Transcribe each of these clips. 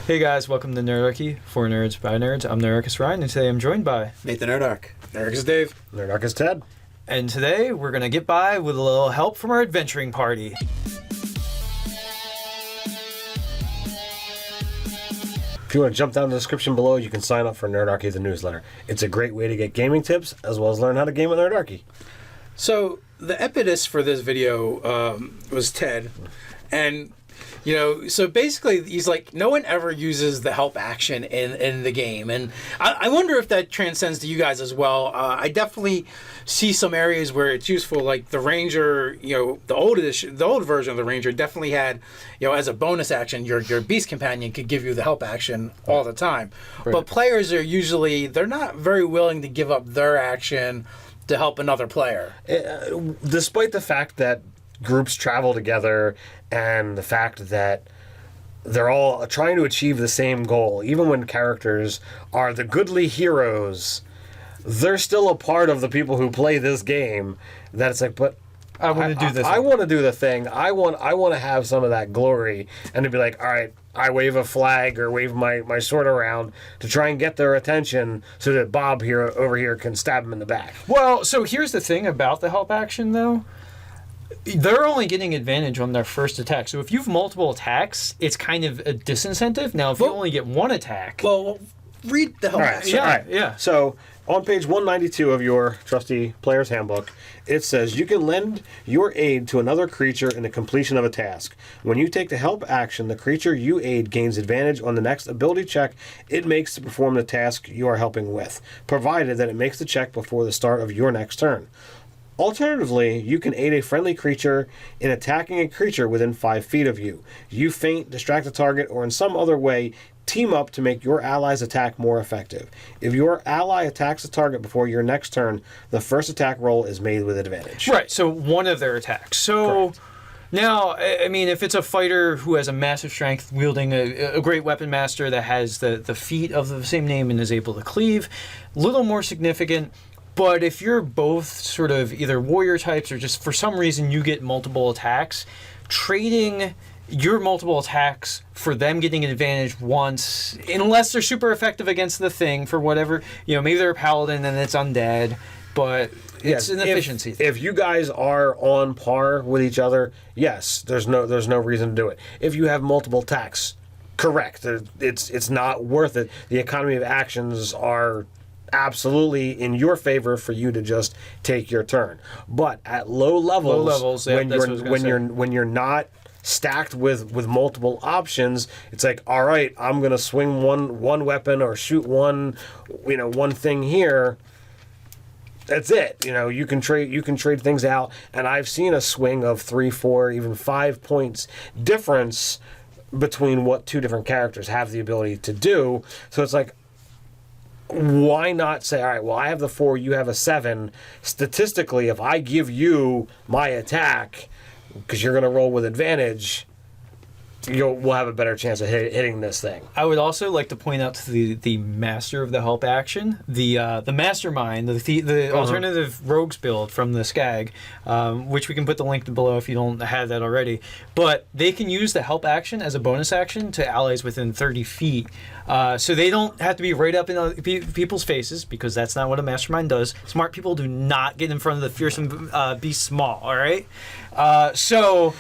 Hey guys, welcome to Nerdarchy, for nerds by nerds. I'm Nerdarchus Ryan, and today I'm joined by Nathan Nerdarch. Nerdarchus Dave. Nerdarchus Ted. And today we're gonna get by with a little help from our adventuring party. If you want to jump down the description below, you can sign up for Nerdarchy, the newsletter. It's a great way to get gaming tips, as well as learn how to game with Nerdarchy. So the impetus for this video was Ted, and so basically he's like, no one ever uses the help action in the game, and I wonder if that transcends to you guys as well. I definitely see some areas where it's useful, like the Ranger. The old version of the Ranger definitely had, as a bonus action, your Beast Companion could give you the help action all the time. Right. But players are they're not very willing to give up their action to help another player. Despite the fact that groups travel together and the fact that they're all trying to achieve the same goal, even when characters are the goodly heroes, they're still a part of the people who play this game. That it's like, but I want to do this. I want to do the thing. I want to have some of that glory, and to be like, all right, I wave a flag or wave my sword around to try and get their attention so that Bob over here can stab him in the back. Well, so here's the thing about the help action, though. They're only getting advantage on their first attack. So if you have multiple attacks, it's kind of a disincentive. Now, if you only get one attack... Well, read the help action. Yeah. So on page 192 of your trusty player's handbook, it says you can lend your aid to another creature in the completion of a task. When you take the help action, the creature you aid gains advantage on the next ability check it makes to perform the task you are helping with, provided that it makes the check before the start of your next turn. Alternatively, you can aid a friendly creature in attacking a creature within 5 feet of you. You feint, distract the target, or in some other way team up to make your ally's attack more effective. If your ally attacks the target before your next turn, the first attack roll is made with advantage. Right, so one of their attacks. So correct. Now, I mean, if it's a fighter who has a massive strength, wielding a great weapon master that has the feat of the same name and is able to cleave, a little more significant. But if you're both sort of either warrior types or just for some reason you get multiple attacks, trading your multiple attacks for them getting an advantage once, unless they're super effective against the thing for whatever, maybe they're a paladin and it's undead, but it's an efficiency thing. If you guys are on par with each other, yes, there's no reason to do it. If you have multiple attacks, correct, it's not worth it. The economy of actions are absolutely in your favor for you to just take your turn. But at low levels, when you're not stacked with multiple options, it's like, all right, I'm gonna swing one weapon or shoot one thing here. That's it. You can trade things out, and I've seen a swing of 3, 4, even 5 points difference between what two different characters have the ability to do. So it's like, why not say, all right, well, I have the 4, you have a 7. Statistically, if I give you my attack, because you're going to roll with advantage, we'll have a better chance of hitting this thing. I would also like to point out to the master of the help action, the mastermind, the alternative rogues build from the Skag, which we can put the link below if you don't have that already. But they can use the help action as a bonus action to allies within 30 feet. So they don't have to be right up in other people's faces, because that's not what a mastermind does. Smart people do not get in front of the fearsome beast small, all right? So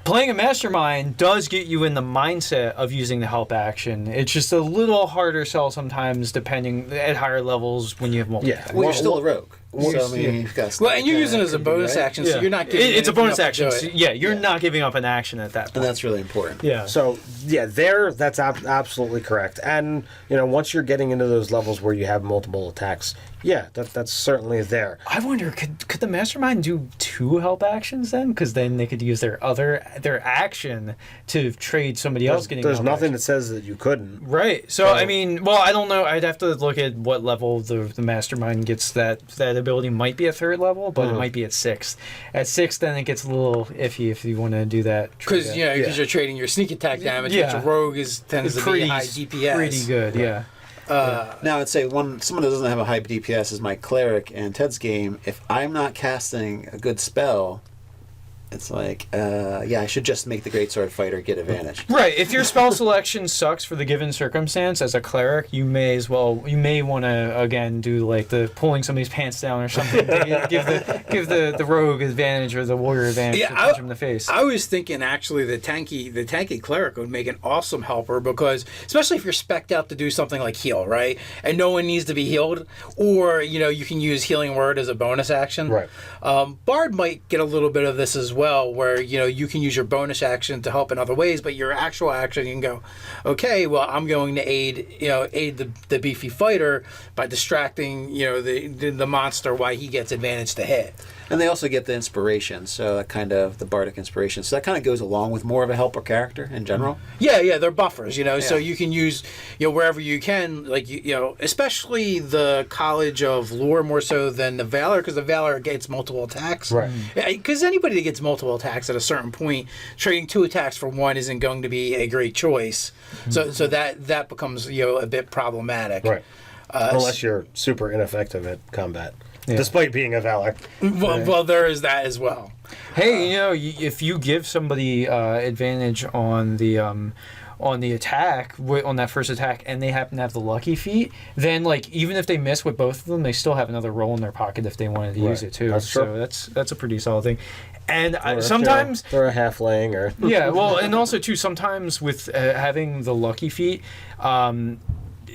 playing a mastermind does get you in the mindset of using the help action. It's just a little harder sell sometimes, depending at higher levels when you have multiple. Yeah, well, you're still a rogue. You've got and you're using it as a bonus action, so you're not giving it's a bonus action. So, you're not giving up an action at that point. And that's really important. Yeah. So, that's absolutely correct. And, once you're getting into those levels where you have multiple attacks, that's certainly there. I wonder, could the mastermind do 2 help actions then? Because then they could use their action to trade somebody else getting There's help nothing action. that says that you couldn't. Right. So, I mean, well, I don't know. I'd have to look at what level the mastermind gets that ability. Might be a 3rd level, but it might be at 6th. At 6th, then it gets a little iffy if you want to do that. Because you're trading your sneak attack damage, which a rogue tends to be high DPS. Pretty good, yeah. Now, I'd say someone that doesn't have a high DPS is my cleric in Ted's game. If I'm not casting a good spell, It's like, yeah, I should just make the greatsword fighter get advantage. Right. If your spell selection sucks for the given circumstance as a cleric, you may want to again do like the pulling somebody's pants down or something to give the rogue advantage or the warrior advantage to punch him in the face. I was thinking actually the tanky cleric would make an awesome helper, because especially if you're spec'd out to do something like heal, right? And no one needs to be healed, or you can use healing word as a bonus action. Right. Bard might get a little bit of this as well, where you can use your bonus action to help in other ways, but your actual action you can go, okay, well, I'm going to aid the beefy fighter by distracting the monster while he gets advantage to hit. And they also get the inspiration, so that kind of the bardic inspiration. So that kind of goes along with more of a helper character in general. Yeah, they're buffers, so you can use wherever you can, like especially the College of Lore more so than the Valor, because the Valor gets multiple attacks. Right. Because anybody that gets multiple attacks at a certain point, trading 2 attacks for 1 isn't going to be a great choice. So that becomes a bit problematic. Right. Unless you're super ineffective at combat. Yeah. Despite being a Valor. Well, there is that as well. Hey, if you give somebody advantage on the attack, on that first attack, and they happen to have the lucky feat, then like even if they miss with both of them, they still have another roll in their pocket if they wanted to use it too. That's true. So that's a pretty solid thing. And sometimes they're a halfling or yeah, well, and also too sometimes with having the lucky feat.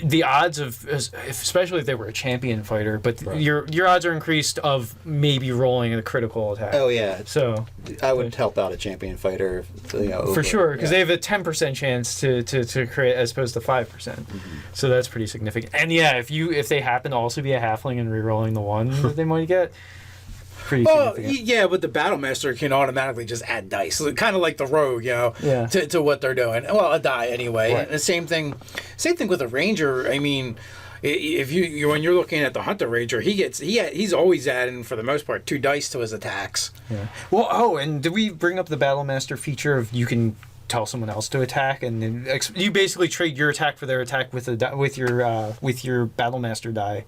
The odds of, especially if they were a champion fighter, but right. your odds are increased of maybe rolling a critical attack. Oh yeah. So I would help out a champion fighter. For sure, because they have a 10% chance to crit as opposed to 5%. Mm-hmm. So that's pretty significant. And yeah, if they happen to also be a halfling and re-rolling the 1 that they might get. Yeah, but the Battle Master can automatically just add dice, so kind of like the rogue, to what they're doing. Well, a die anyway. Right. And the same thing with a ranger. I mean, if you when you're looking at the hunter ranger, he's always adding for the most part 2 dice to his attacks. Yeah. Well, and did we bring up the Battle Master feature of you can tell someone else to attack, and then you basically trade your attack for their attack with your Battle Master die.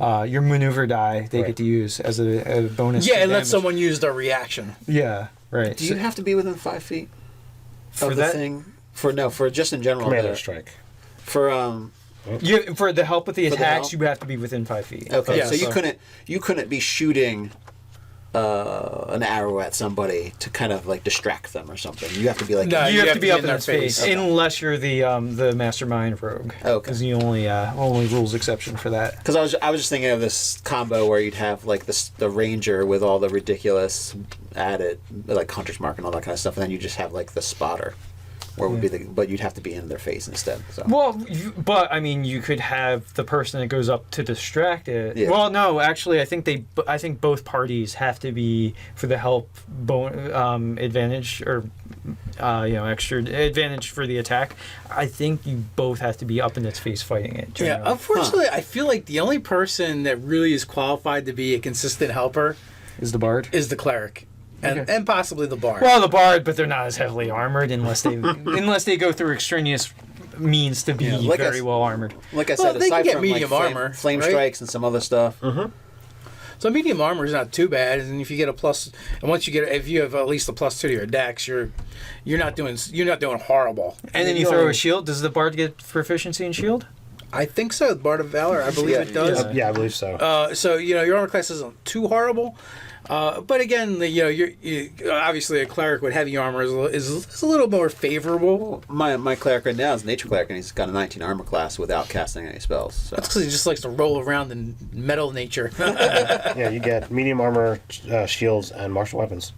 Your maneuver die they get to use as a bonus. Yeah, and let someone use their reaction. Yeah, right. Do you have to be within 5 feet for of that the thing? For just in general. Commander strike. For for the help with the attacks, you have to be within 5 feet. Okay, yeah, so you couldn't be shooting an arrow at somebody to kind of like distract them or something. You have to be like you have to be up in their face unless you're the mastermind rogue. Okay, because the only rules exception for that. Because I was just thinking of this combo where you'd have like the ranger with all the ridiculous added like hunter's mark and all that kind of stuff, and then you just have like the spotter. Or would be but you'd have to be in their face instead. So. Well, but I mean, you could have the person that goes up to distract it. Yeah. Well, no, actually, I think both parties have to be for the help advantage or extra advantage for the attack. I think you both have to be up in its face fighting it. Generally. Yeah, unfortunately, I feel like the only person that really is qualified to be a consistent helper is the bard. Is the cleric. And possibly the bard. Well, the bard, but they're not as heavily armored unless they go through extraneous means to be very well armored. Like I said, they aside can get from medium armor, flame right? strikes and some other stuff. Mm-hmm. So medium armor is not too bad, and if you get a plus, and once you if you have at least a +2 to your dex, you're not doing horrible. And then you throw a shield. Does the bard get proficiency in shield? I think so. Bard of Valor, I believe it does. Yeah, I believe so. So your armor class isn't too horrible. But again, you're obviously a cleric with heavy armor is a little more favorable. My cleric right now is nature cleric, and he's got a 19 armor class without casting any spells. So. That's because he just likes to roll around in metal nature. Yeah, you get medium armor, shields, and martial weapons.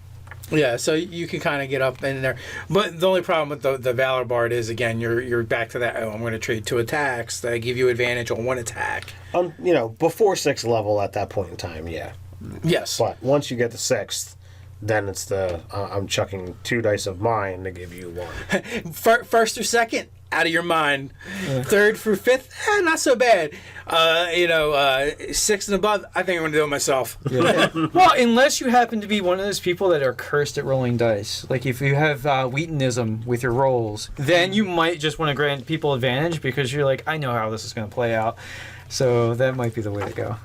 Yeah, so you can kind of get up in there. But the only problem with the Valor Bard is, again, you're back to that, I'm going to trade 2 attacks that give you advantage on 1 attack. Before 6th level at that point in time, yeah. Yes. But once you get to 6th, then it's I'm chucking 2 dice of mine to give you 1. First or second, out of your mind. 3rd through 5th, not so bad. 6 and above, I think I'm gonna do it myself. Yeah. Well, unless you happen to be one of those people that are cursed at rolling dice, like if you have Wheatonism with your rolls, then you might just want to grant people advantage because you're like, I know how this is going to play out. So that might be the way to go.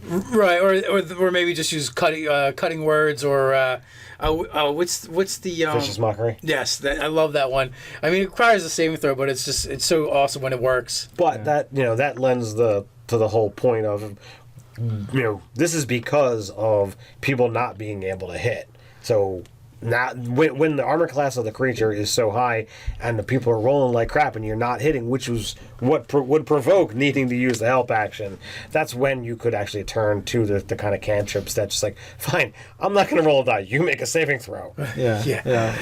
Right, or maybe just use cutting words, or what's the Vicious Mockery. Yes, I love that one. I mean, it requires a saving throw, but it's so awesome when it works. But that lends to the whole point of, this is because of people not being able to hit. So not when the armor class of the creature is so high and the people are rolling like crap and you're not hitting, which was what would provoke needing to use the help action, that's when you could actually turn to the kind of cantrips that's just like, fine, I'm not going to roll a die. You make a saving throw. Yeah.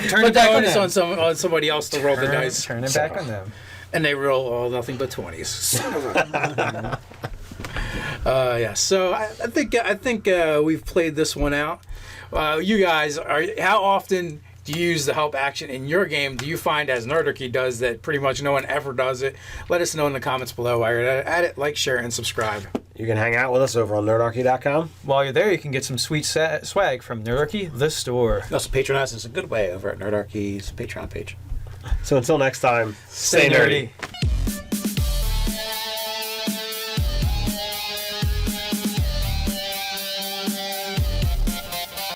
Turn it back on somebody else to roll the dice. Turn it back on them. And they roll all nothing but 20s. So I think we've played this one out. You guys, how often do you use the help action in your game? Do you find, as Nerdarchy does, that pretty much no one ever does it? Let us know in the comments below. While you're at it, like, share, and subscribe. You can hang out with us over on nerdarchy.com. While you're there, you can get some sweet swag from Nerdarchy, the store. You also patronize us a good way over at Nerdarchy's Patreon page. So until next time, Stay nerdy.